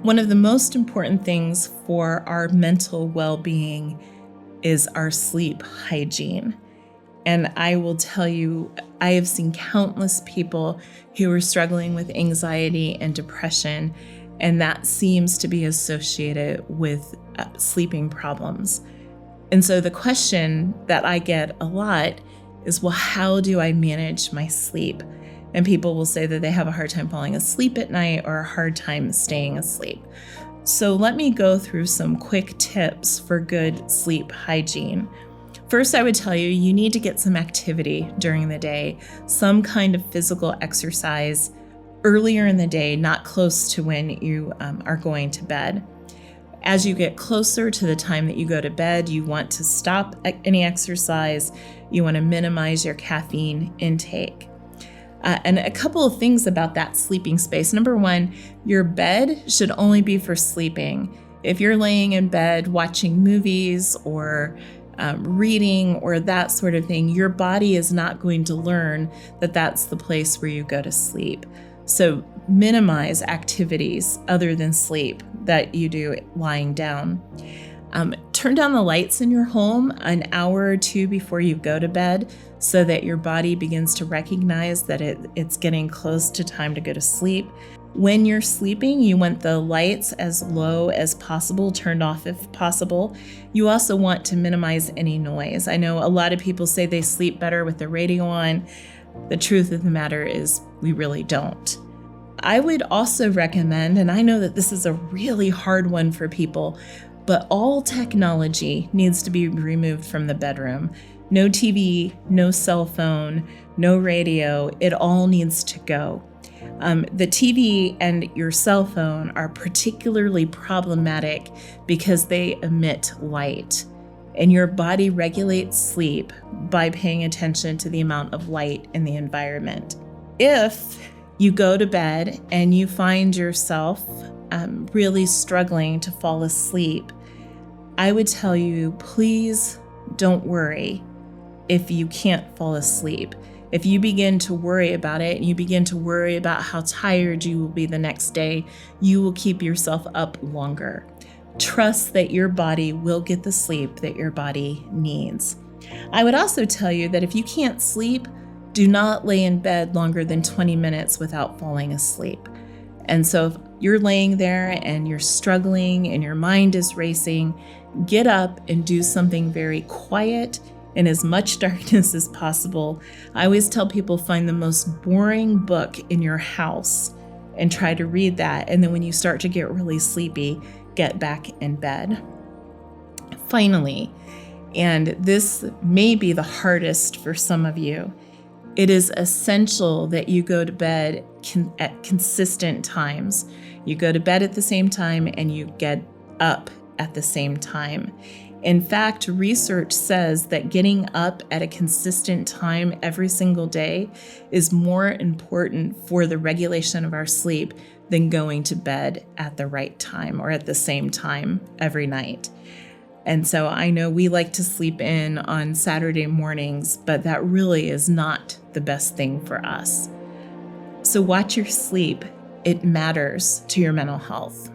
One of the most important things for our mental well-being is our sleep hygiene. And I will tell you, I have seen countless people who are struggling with anxiety and depression, and that seems to be associated with sleeping problems. And so the question that I get a lot is, well, how do I manage my sleep? And people will say that they have a hard time falling asleep at night or a hard time staying asleep. So let me go through some quick tips for good sleep hygiene. First, I would tell you, you need to get some activity during the day, some kind of physical exercise earlier in the day, not close to when you are going to bed. As you get closer to the time that you go to bed, you want to stop any exercise. You want to minimize your caffeine intake. And a couple of things about that sleeping space. Number one, your bed should only be for sleeping. If you're laying in bed watching movies or reading or that sort of thing, your body is not going to learn that that's the place where you go to sleep. So minimize activities other than sleep that you do lying down. Turn down the lights in your home an hour or two before you go to bed so that your body begins to recognize that it's getting close to time to go to sleep. When you're sleeping, you want the lights as low as possible, turned off if possible. You also want to minimize any noise. I know a lot of people say they sleep better with the radio on. The truth of the matter is we really don't. I would also recommend, and I know that this is a really hard one for people, but all technology needs to be removed from the bedroom. No TV, no cell phone, no radio, it all needs to go. The TV and your cell phone are particularly problematic because they emit light, and your body regulates sleep by paying attention to the amount of light in the environment. If you go to bed and you find yourself really struggling to fall asleep, I would tell you, please don't worry if you can't fall asleep. If you begin to worry about it and you begin to worry about how tired you will be the next day, you will keep yourself up longer. Trust that your body will get the sleep that your body needs. I would also tell you that if you can't sleep, do not lay in bed longer than 20 minutes without falling asleep. And so if you're laying there and you're struggling and your mind is racing, get up and do something very quiet in as much darkness as possible. I always tell people, find the most boring book in your house and try to read that. And then when you start to get really sleepy, get back in bed. Finally, and this may be the hardest for some of you, it is essential that you go to bed at consistent times. You go to bed at the same time and you get up at the same time. In fact, research says that getting up at a consistent time every single day is more important for the regulation of our sleep than going to bed at the right time or at the same time every night. And so I know we like to sleep in on Saturday mornings, but that really is not the best thing for us. So watch your sleep. It matters to your mental health.